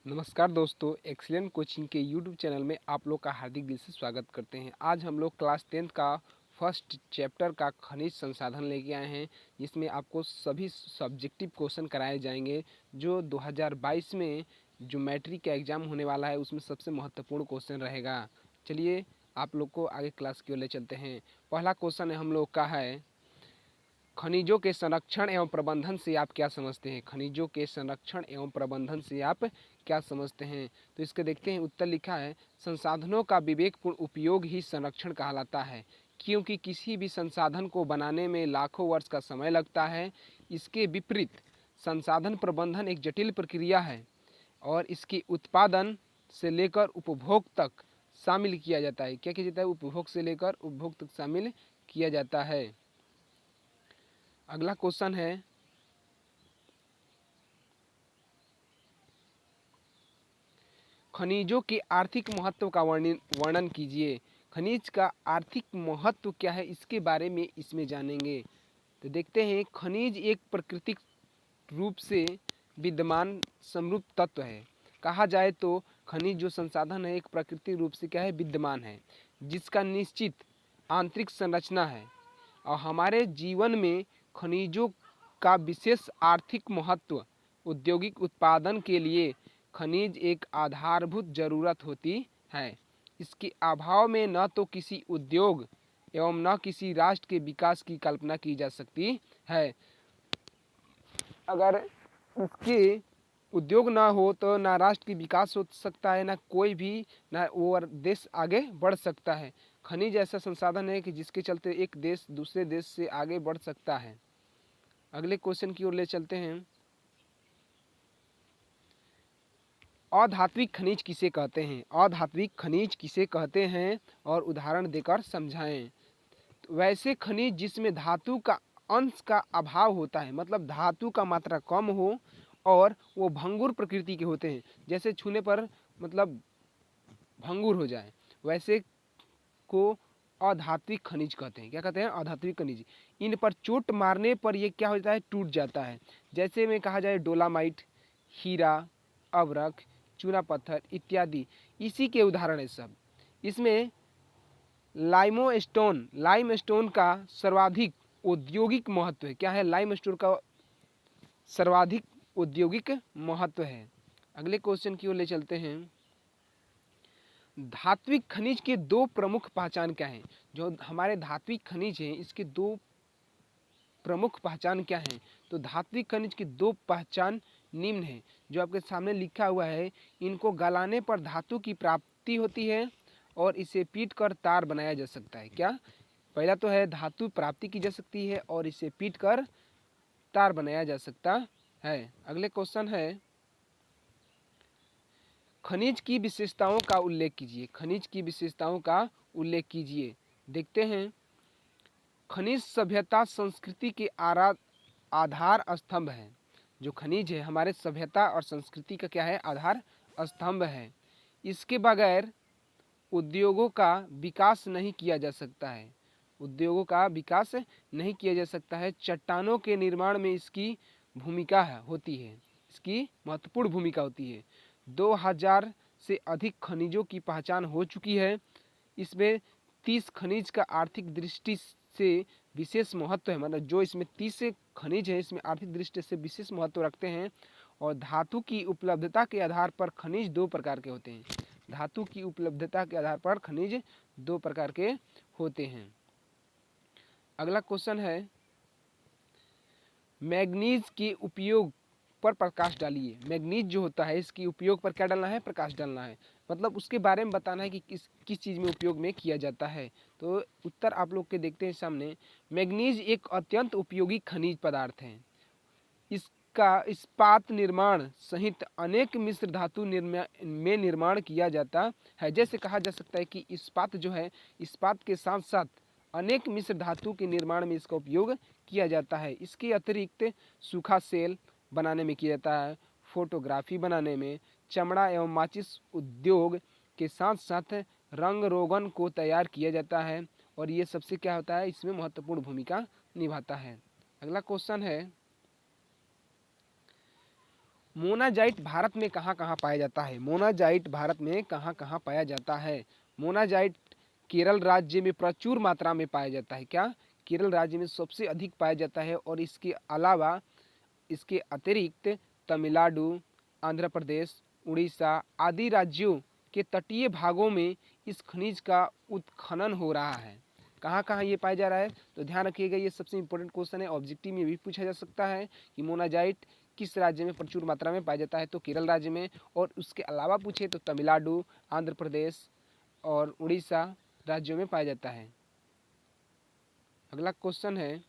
नमस्कार दोस्तों, excellent coaching के यूट्यूब चैनल में आप लोग का हार्दिक दिल से स्वागत करते हैं। आज हम लोग क्लास 10th का फर्स्ट चैप्टर का खनिज संसाधन लेके आए हैं, जिसमें आपको सभी सब्जेक्टिव क्वेश्चन कराए जाएंगे जो 2022 में जो मैट्रिक का एग्ज़ाम होने वाला है उसमें सबसे महत्वपूर्ण क्वेश्चन रहेगा। चलिए आप लोग को आगे क्लास की ओर ले चलते हैं। पहला क्वेश्चन हम लोग का है, खनिजों के संरक्षण एवं प्रबंधन से आप क्या समझते हैं? खनिजों के संरक्षण एवं प्रबंधन से आप क्या समझते हैं? तो इसके देखते हैं। उत्तर लिखा है, संसाधनों का विवेकपूर्ण उपयोग ही संरक्षण कहलाता है, क्योंकि किसी भी संसाधन को बनाने में लाखों वर्ष का समय लगता है। इसके विपरीत संसाधन प्रबंधन एक जटिल प्रक्रिया है और इसकी उत्पादन से लेकर उपभोग तक शामिल किया जाता है। क्या किया जाता है? उपभोग से लेकर उपभोग तक शामिल किया जाता है। अगला क्वेश्चन है, खनिजों के आर्थिक महत्व का वर्णन कीजिए। खनिज का आर्थिक महत्व क्या है, इसके बारे में इसमें जानेंगे। तो देखते हैं, खनिज एक प्राकृतिक रूप से विद्यमान समरूप तत्व है। कहा जाए तो खनिज जो संसाधन है एक प्राकृतिक रूप से क्या है, विद्यमान है, जिसका निश्चित आंतरिक संरचना है। और हमारे जीवन में खनिजों का विशेष आर्थिक महत्व औद्योगिक उत्पादन के लिए खनिज एक आधारभूत जरूरत होती है। इसके अभाव में न तो किसी उद्योग एवं न किसी राष्ट्र के विकास की कल्पना की जा सकती है। अगर इसके उद्योग ना हो तो ना राष्ट्र की विकास हो सकता है, ना कोई भी, ना वो देश आगे बढ़ सकता है। खनिज ऐसा संसाधन है कि जिसके चलते एक देश दूसरे देश से आगे बढ़ सकता है। अगले क्वेश्चन की ओर ले चलते हैं। अधात्विक खनिज किसे कहते हैं? अधात्विक खनिज किसे कहते हैं और उदाहरण देकर समझाएं। वैसे खनिज जिसमें धातु का अंश का अभाव होता है, मतलब धातु का मात्रा कम हो और वो भंगुर प्रकृति के होते हैं, जैसे छूने पर मतलब भंगुर हो जाए, वैसे को अधात्विक खनिज कहते हैं। क्या कहते हैं? अधात्विक खनिज। इन पर चोट मारने पर ये क्या होता है, टूट जाता है। जैसे में कहा जाए डोलामाइट, हीरा, अवरक, चूना पत्थर इत्यादि, इसी के उदाहरण है सब। इसमें लाइमस्टोन का सर्वाधिक औद्योगिक महत्व है। क्या है? लाइमस्टोन का सर्वाधिक औद्योगिक महत्व है। अगले क्वेश्चन की ओर ले चलते हैं। धात्विक खनिज के दो प्रमुख पहचान क्या हैं? जो हमारे धात्विक खनिज हैं इसके दो प्रमुख पहचान क्या हैं? तो धात्विक खनिज की दो पहचान निम्न है, जो आपके सामने लिखा हुआ है। इनको गलाने पर धातु की प्राप्ति होती है और इसे पीट कर तार बनाया जा सकता है। क्या? पहला तो है धातु प्राप्ति की जा सकती है और इसे पीट कर तार बनाया जा सकता है। अगले क्वेश्चन है, खनिज की विशेषताओं का उल्लेख कीजिए। खनिज की विशेषताओं का उल्लेख कीजिए। देखते हैं, खनिज सभ्यता संस्कृति के आधार स्तंभ है। जो खनिज है हमारे सभ्यता और संस्कृति का क्या है, आधार स्तंभ है। इसके बगैर उद्योगों का विकास नहीं किया जा सकता है। उद्योगों का विकास नहीं किया जा सकता है। चट्टानों के निर्माण में इसकी भूमिका होती है, इसकी महत्वपूर्ण भूमिका होती है। 2000 से अधिक खनिजों की पहचान हो चुकी है। इसमें 30 खनिज का आर्थिक दृष्टि से विशेष महत्व है, मतलब जो इसमें 30 खनिज है इसमें आर्थिक दृष्टि से विशेष महत्व रखते हैं। और धातु की उपलब्धता के आधार पर खनिज दो प्रकार के होते हैं। धातु की उपलब्धता के आधार पर खनिज दो प्रकार के होते हैं। अगला क्वेश्चन है, मैग्नीज के उपयोग पर प्रकाश डालिए। मैग्नीज जो होता है इसके उपयोग पर क्या डालना है, प्रकाश डालना है, मतलब उसके बारे में बताना है कि किस किस चीज़ में उपयोग में किया जाता है। तो उत्तर आप लोग के देखते हैं सामने। मैग्नीज एक अत्यंत उपयोगी खनिज पदार्थ है। इसका इस्पात निर्माण सहित अनेक मिश्र धातु में निर्माण किया जाता है। जैसे कहा जा सकता है कि इस्पात जो है, इस्पात के साथ साथ अनेक मिश्र धातु के निर्माण में इसका उपयोग किया जाता है। इसके अतिरिक्त सूखा सेल बनाने में किया जाता है, फोटोग्राफी बनाने में, चमड़ा एवं माचिस उद्योग के साथ साथ रंग रोगन को तैयार किया जाता है। और ये सबसे क्या होता है, इसमें महत्वपूर्ण भूमिका निभाता है। अगला क्वेश्चन है, मोनाजाइट भारत में कहाँ कहाँ पाया जाता है? मोनाजाइट भारत में कहाँ कहाँ पाया जाता है? मोनाजाइट केरल राज्य में प्रचुर मात्रा में पाया जाता है। क्या? केरल राज्य में सबसे अधिक पाया जाता है और इसके अलावा, इसके अतिरिक्त तमिलनाडु, आंध्र प्रदेश, उड़ीसा आदि राज्यों के तटीय भागों में इस खनिज का उत्खनन हो रहा है। कहाँ कहाँ ये पाया जा रहा है? तो ध्यान रखिएगा, ये सबसे इंपॉर्टेंट क्वेश्चन है, ऑब्जेक्टिव में भी पूछा जा सकता है कि मोनाजाइट किस राज्य में प्रचुर मात्रा में पाया जाता है? तो केरल राज्य में, और उसके अलावा पूछे तो तमिलनाडु, आंध्र प्रदेश और उड़ीसा राज्यों में पाया जाता है। अगला क्वेश्चन है,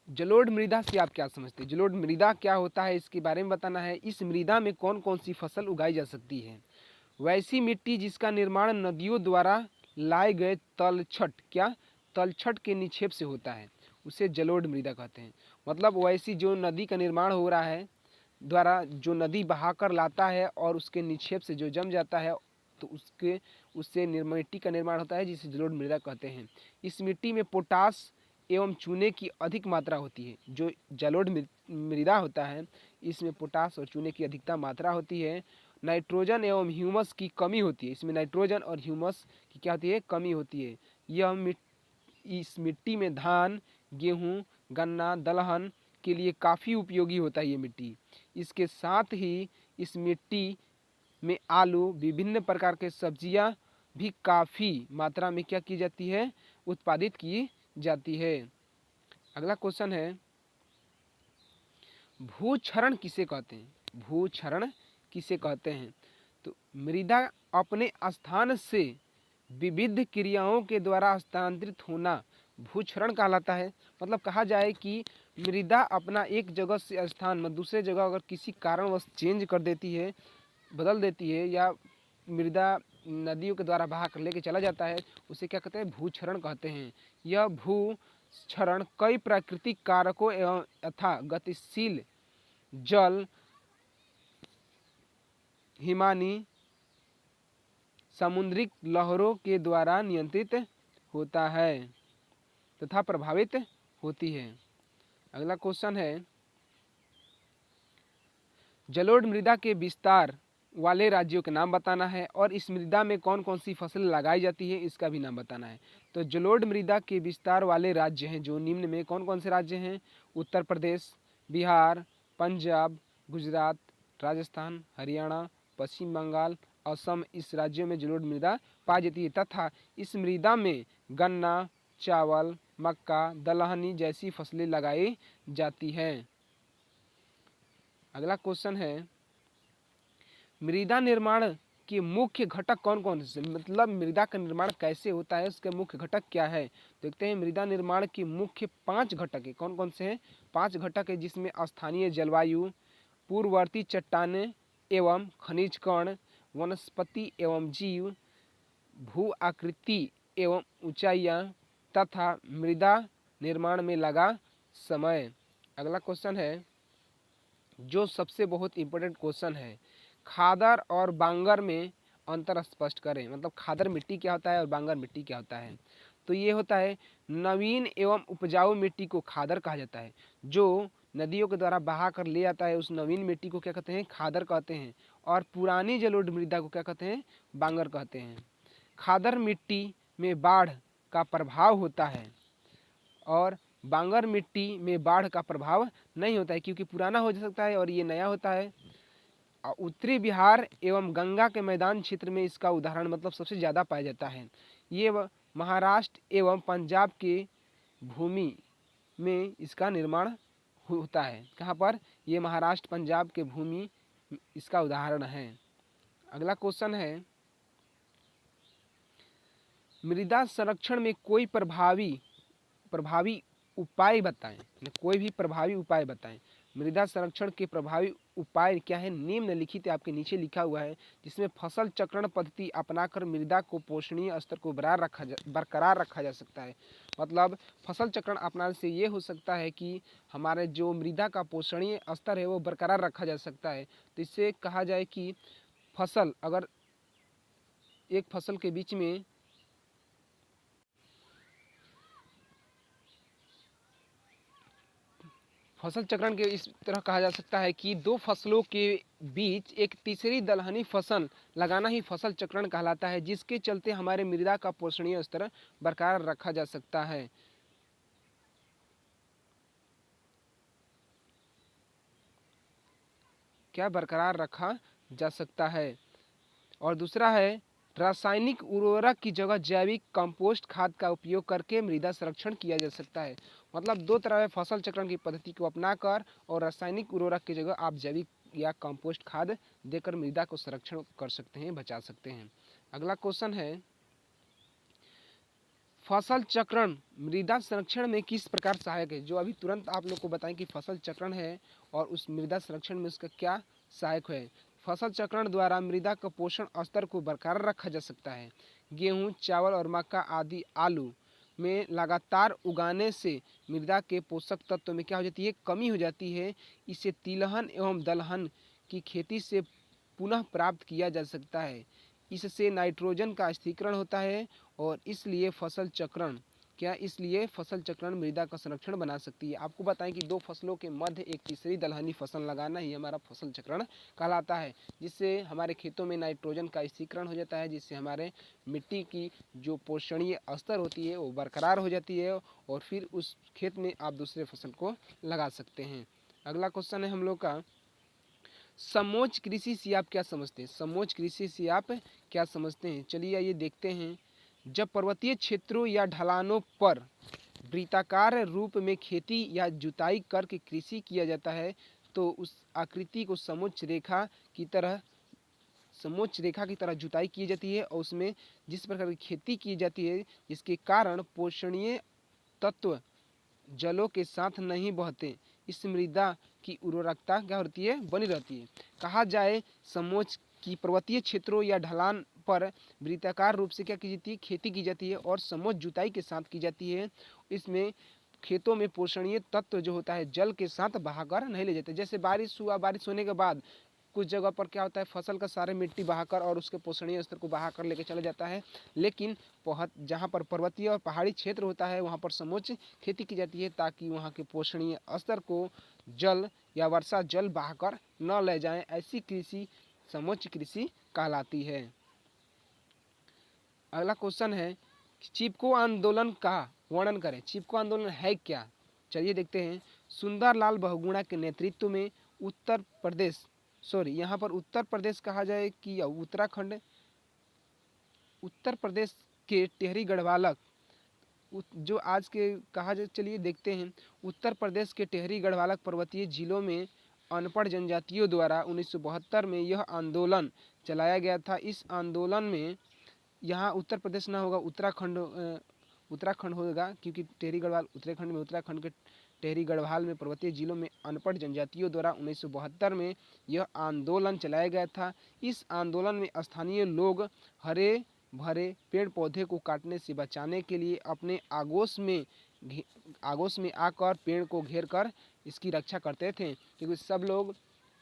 जलोढ़ मृदा से आप क्या समझते हैं? जलोढ़ मृदा क्या होता है, इसके बारे में बताना है। इस मृदा में कौन कौन सी फसल उगाई जा सकती है? वैसी मिट्टी जिसका निर्माण नदियों द्वारा लाए गए तलछट, क्या? तलछट के निक्षेप से होता है, उसे जलोढ़ मृदा कहते हैं। मतलब वैसी जो नदी का निर्माण हो रहा है, द्वारा जो नदी बहाकर लाता है और उसके निक्षेप से जो जम जाता है, तो उससे मिट्टी का निर्माण होता है, जिसे जलोढ़ मृदा कहते हैं। इस मिट्टी में पोटास एवं चूने की अधिक मात्रा होती है। जो जलोढ़ मृदा होता है, इसमें पोटास और चूने की अधिकता मात्रा होती है। नाइट्रोजन एवं ह्यूमस की कमी होती है। इसमें नाइट्रोजन और ह्यूमस की क्या होती है? कमी होती है। इस मिट्टी में धान, गेहूँ, गन्ना, दलहन के लिए काफ़ी उपयोगी होता है ये मिट्टी। इसके साथ ही इस मिट्टी में आलू, विभिन्न प्रकार के सब्जियां भी काफ़ी मात्रा में क्या की जाती है? उत्पादित की जाती है। अगला क्वेश्चन है, भूक्षरण किसे कहते हैं? भूक्षरण किसे कहते हैं? तो मृदा अपने स्थान से विविध क्रियाओं के द्वारा हस्तांतरित होना भूक्षरण कहलाता है। मतलब कहा जाए कि मृदा अपना एक जगह से स्थान में दूसरे जगह अगर किसी कारणवश चेंज कर देती है, बदल देती है, या मृदा नदियों के द्वारा बहा कर लेके चला जाता है, उसे क्या कहते हैं? भूक्षरण कहते हैं। यह भूक्षरण कई प्राकृतिक कारकों एवं तथा गतिशील जल, हिमानी, समुद्री लहरों के द्वारा नियंत्रित होता है तथा प्रभावित होती है। अगला क्वेश्चन है, जलोढ़ मृदा के विस्तार वाले राज्यों के नाम बताना है और इस मृदा में कौन कौन सी फसल लगाई जाती है, इसका भी नाम बताना है। तो जलोढ़ मृदा के विस्तार वाले राज्य हैं जो निम्न में कौन कौन से राज्य हैं? उत्तर प्रदेश, बिहार, पंजाब, गुजरात, राजस्थान, हरियाणा, पश्चिम बंगाल, असम। इस राज्यों में जलोढ़ मृदा पाई जाती है तथा इस मृदा में गन्ना, चावल, मक्का, दलहनी जैसी फसलें लगाई जाती हैं। अगला क्वेश्चन है, मृदा निर्माण के मुख्य घटक कौन कौन से? मतलब मृदा का निर्माण कैसे होता है, उसके मुख्य घटक क्या है? देखते हैं, मृदा निर्माण के मुख्य 5 घटक है। कौन कौन से हैं? 5 घटक है, जिसमें स्थानीय जलवायु, पूर्ववर्ती चट्टानें एवं खनिज कण, वनस्पति एवं जीव, भू आकृति एवं ऊंचाइयाँ तथा मृदा निर्माण में लगा समय। अगला क्वेश्चन है, जो सबसे बहुत इम्पोर्टेंट क्वेश्चन है, खादर और बांगर में अंतर स्पष्ट करें। मतलब खादर मिट्टी क्या होता है और बांगर मिट्टी क्या होता है? तो ये होता है, नवीन एवं उपजाऊ मिट्टी को खादर कहा जाता है। जो नदियों के द्वारा बहा कर ले आता है, उस नवीन मिट्टी को क्या कहते हैं? खादर कहते हैं। और पुरानी जलोढ़ मृदा को क्या कहते हैं? बांगर कहते हैं। खादर मिट्टी में बाढ़ का प्रभाव होता है और बांगर मिट्टी में बाढ़ का प्रभाव नहीं होता है, क्योंकि पुराना हो सकता है और ये नया होता है। उत्तरी बिहार एवं गंगा के मैदान क्षेत्र में इसका उदाहरण मतलब सबसे ज़्यादा पाया जाता है। ये महाराष्ट्र एवं पंजाब के भूमि में इसका निर्माण होता है। कहाँ पर? ये महाराष्ट्र पंजाब के भूमि इसका उदाहरण है। अगला क्वेश्चन है, मृदा संरक्षण में कोई प्रभावी उपाय बताएं। कोई भी प्रभावी उपाय बताएं। मृदा संरक्षण के प्रभावी उपाय क्या है? निम्नलिखित आपके नीचे लिखा हुआ है, जिसमें फसल चक्रण पद्धति अपनाकर मृदा को पोषणीय स्तर को बरकरार रखा जा सकता है। मतलब फसल चक्रण अपनाने से ये हो सकता है कि हमारे जो मृदा का पोषणीय स्तर है वो बरकरार रखा जा सकता है। तो इससे कहा जाए कि फसल, अगर एक फसल के बीच में फसल चक्रण के इस तरह कहा जा सकता है कि दो फसलों के बीच एक तीसरी दलहनी फसल लगाना ही फसल चक्रण कहलाता है, जिसके चलते हमारे मृदा का पोषणीय स्तर बरकरार रखा जा सकता है। क्या बरकरार रखा जा सकता है। और दूसरा है रासायनिक उर्वरक की जगह जैविक कंपोस्ट खाद का उपयोग करके मृदा संरक्षण किया जा सकता है। मतलब दो तरह है फसल चक्रण की पद्धति को अपनाकर और रासायनिक उर्वरक की जगह आप जैविक या कंपोस्ट खाद देकर मृदा को संरक्षण कर सकते हैं, बचा सकते हैं। अगला क्वेश्चन है फसल चक्रण मृदा संरक्षण में किस प्रकार सहायक है। जो अभी तुरंत आप लोग को बताएं कि फसल चक्रण है और उस मृदा संरक्षण में उसका क्या सहायक है। फसल चक्रण द्वारा मृदा का पोषण स्तर को बरकरार रखा जा सकता है। गेहूं, चावल और मक्का आदि आलू में लगातार उगाने से मृदा के पोषक तत्व में क्या हो जाती है, कमी हो जाती है। इसे तिलहन एवं दलहन की खेती से पुनः प्राप्त किया जा सकता है। इससे नाइट्रोजन का स्थिरीकरण होता है और इसलिए फसल चक्रण मृदा का संरक्षण बना सकती है। आपको बताएं कि दो फसलों के मध्य एक तीसरी दलहनी फसल लगाना ही हमारा फसल चक्रण कहलाता है, जिससे हमारे खेतों में नाइट्रोजन का स्थिरीकरण हो जाता है, जिससे हमारे मिट्टी की जो पोषणीय स्तर होती है वो बरकरार हो जाती है और फिर उस खेत में आप दूसरे फसल को लगा सकते हैं। अगला क्वेश्चन है हम लोग का समोच्च कृषि से आप क्या समझते हैं। समोच्च कृषि से आप क्या समझते हैं, चलिए आइए देखते हैं। जब पर्वतीय क्षेत्रों या ढलानों पर वृत्ताकार रूप में खेती या जुताई करके कृषि किया जाता है तो उस आकृति को समोच्च रेखा की तरह जुताई की जाती है और उसमें जिस प्रकार की खेती की जाती है जिसके कारण पोषणीय तत्व जलों के साथ नहीं बहते, इस मृदा की उर्वरकता क्या होती है, बनी रहती है। कहा जाए समोच्च की पर्वतीय क्षेत्रों या ढलान पर वृत्ताकार रूप से क्या की जाती है, खेती की जाती है और समोच्च जुताई के साथ की जाती है। इसमें खेतों में पोषणीय तत्व जो होता है जल के साथ बहाकर नहीं ले जाते। जैसे बारिश हुआ, बारिश होने के बाद कुछ जगह पर क्या होता है फसल का सारे मिट्टी बहाकर और उसके पोषणीय स्तर को बहाकर लेके चला जाता है, लेकिन जहाँ पर पर्वतीय और पहाड़ी क्षेत्र होता है वहाँ पर समोच्च खेती की जाती है ताकि वहाँ के पोषणीय स्तर को जल या वर्षा जल बहाकर न ले जाएं। ऐसी कृषि समोच्च कृषि कहलाती है। अगला क्वेश्चन है चिपको आंदोलन का वर्णन करें। चिपको आंदोलन है क्या, चलिए देखते हैं। सुंदरलाल बहुगुणा के नेतृत्व में यहाँ पर उत्तर प्रदेश कहा जाए कि या उत्तराखंड, उत्तर प्रदेश के टिहरी गढ़वाल जो आज के कहा जाए, चलिए देखते हैं। उत्तर प्रदेश के टिहरी गढ़वाल पर्वतीय जिलों में अनपढ़ जनजातियों द्वारा 1972 में यह आंदोलन चलाया गया था। इस आंदोलन में यहाँ उत्तर प्रदेश ना होगा उत्तराखंड होगा, क्योंकि टिहरी गढ़वाल उत्तराखंड में, उत्तराखंड के टिहरी गढ़वाल में पर्वतीय जिलों में अनपढ़ जनजातियों द्वारा 1972 में यह आंदोलन चलाया गया था। इस आंदोलन में स्थानीय लोग हरे भरे पेड़ पौधे को काटने से बचाने के लिए अपने आगोश में आकर पेड़ को घेर कर इसकी रक्षा करते थे, क्योंकि सब लोग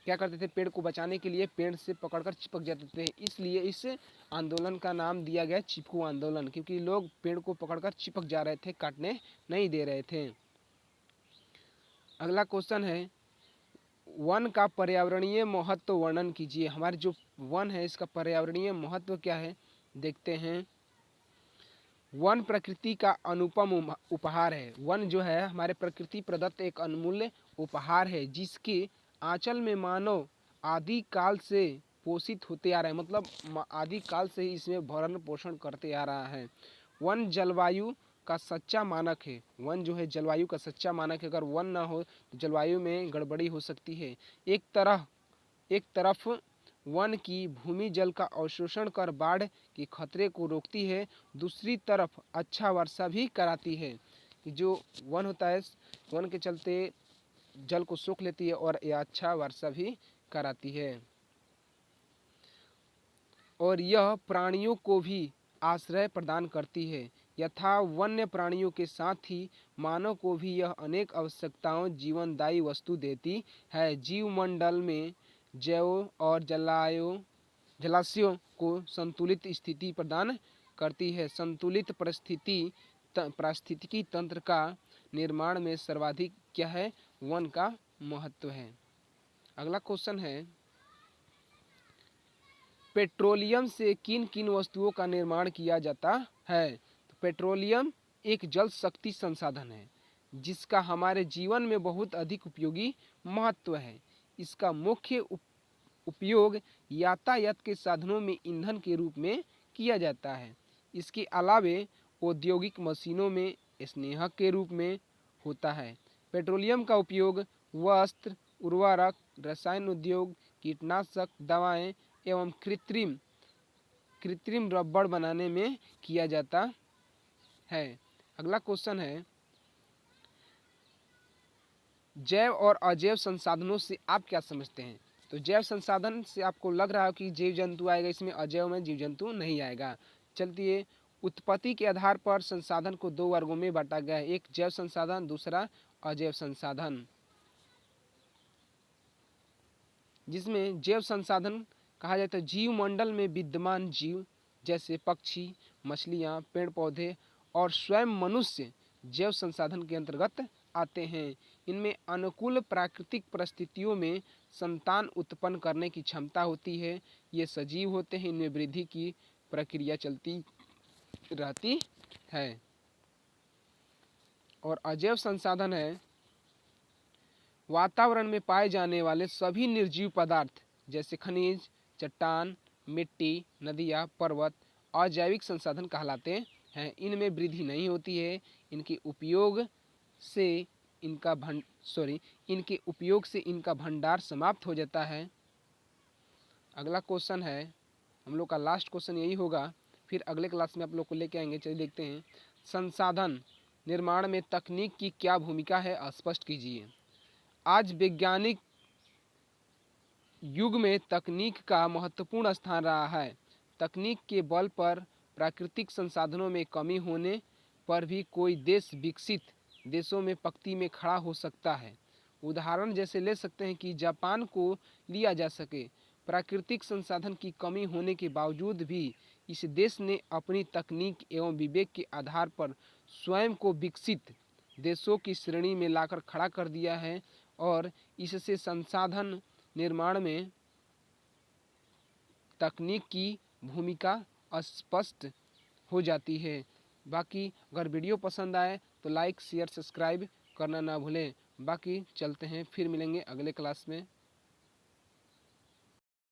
क्या करते थे, पेड़ को बचाने के लिए पेड़ से पकड़कर चिपक जाते थे। इसलिए इस आंदोलन का नाम दिया गया चिपको आंदोलन, क्योंकि लोग पेड़ को पकड़कर चिपक जा रहे थे, काटने नहीं दे रहे थे। अगला क्वेश्चन है वन का पर्यावरणीय महत्व वर्णन कीजिए। हमारे जो वन है इसका पर्यावरणीय महत्व क्या है, देखते हैं। वन प्रकृति का अनुपम उपहार है। वन जो है हमारे प्रकृति प्रदत्त एक अनमूल्य उपहार है, जिसके आंचल में मानव आदि काल से पोषित होते आ रहे हैं। मतलब आदि काल से ही इसमें भरण पोषण करते आ रहा है। वन जलवायु का सच्चा मानक है। वन जो है जलवायु का सच्चा मानक है। अगर वन ना हो तो जलवायु में गड़बड़ी हो सकती है। एक तरफ वन की भूमि जल का अवशोषण कर बाढ़ के खतरे को रोकती है, दूसरी तरफ अच्छा वर्षा भी कराती है। जो वन होता है, वन के चलते जल को सोख लेती है और यह अच्छा वर्षा भी कराती है। और यह प्राणियों को भी आश्रय प्रदान करती है। यथा वन्य प्राणियों के साथ ही मानव को भी यह अनेक आवश्यकताओं जीवनदायी वस्तु देती है। जीवमंडल में जैव और जलाशयों को संतुलित स्थिति प्रदान करती है। संतुलित पारिस्थितिकी तंत्र का निर्माण में सर्वाधिक क्या है, वन का महत्व है। अगला क्वेश्चन है, पेट्रोलियम से किन किन वस्तुओं का निर्माण किया जाता है? तो पेट्रोलियम एक जल शक्ति संसाधन है जिसका हमारे जीवन में बहुत अधिक उपयोगी महत्व है। इसका मुख्य उपयोग यातायात के साधनों में ईंधन के रूप में किया जाता है। इसके अलावे औद्योगिक मशीनों में स्नेहक के रूप में होता है। पेट्रोलियम का उपयोग वस्त्र, उर्वरक, रसायन उद्योग, कीटनाशक दवाएं एवं कृत्रिम रबड़ बनाने में किया जाता है। अगला क्वेश्चन है, जैव और अजैव संसाधनों से आप क्या समझते हैं? तो जैव संसाधन से आपको लग रहा है कि जीव जंतु आएगा, इसमें अजैव में जीव जंतु नहीं आएगा। चलती उत्पत्ति के आधार पर संसाधन को दो वर्गों में बांटा गया है, एक जैव संसाधन, दूसरा अजैव संसाधन। जिसमें जैव संसाधन कहा जाता है जीव मंडल में विद्यमान जीव जैसे पक्षी, मछलियाँ, पेड़ पौधे और स्वयं मनुष्य जैव संसाधन के अंतर्गत आते हैं। इनमें अनुकूल प्राकृतिक परिस्थितियों में संतान उत्पन्न करने की क्षमता होती है। ये सजीव होते हैं, इनमें वृद्धि की प्रक्रिया चलती रहती है। और अजैव संसाधन है वातावरण में पाए जाने वाले सभी निर्जीव पदार्थ जैसे खनिज, चट्टान, मिट्टी, नदियाँ, पर्वत अजैविक संसाधन कहलाते हैं। इनमें वृद्धि नहीं होती है। इनके उपयोग से इनका भंडार समाप्त हो जाता है। अगला क्वेश्चन है, हम लोग का लास्ट क्वेश्चन यही होगा, फिर अगले क्लास में आप लोग को लेके आएंगे। चलिए देखते हैं, संसाधन निर्माण में तकनीक की क्या भूमिका है, स्पष्ट कीजिए। आज वैज्ञानिक युग में तकनीक का महत्वपूर्ण स्थान रहा है। तकनीक के बल पर प्राकृतिक संसाधनों में कमी होने पर भी कोई देश विकसित देशों में पंक्ति में खड़ा हो सकता है। उदाहरण जैसे ले सकते हैं कि जापान को लिया जा सके। प्राकृतिक संसाधन की कमी होने के बावजूद भी इस देश ने अपनी तकनीक एवं विवेक के आधार पर स्वयं को विकसित देशों की श्रेणी में लाकर खड़ा कर दिया है और इससे संसाधन निर्माण में तकनीक की भूमिका स्पष्ट हो जाती है। बाकी अगर वीडियो पसंद आए तो लाइक, शेयर, सब्सक्राइब करना ना भूलें। बाकी चलते हैं, फिर मिलेंगे अगले क्लास में।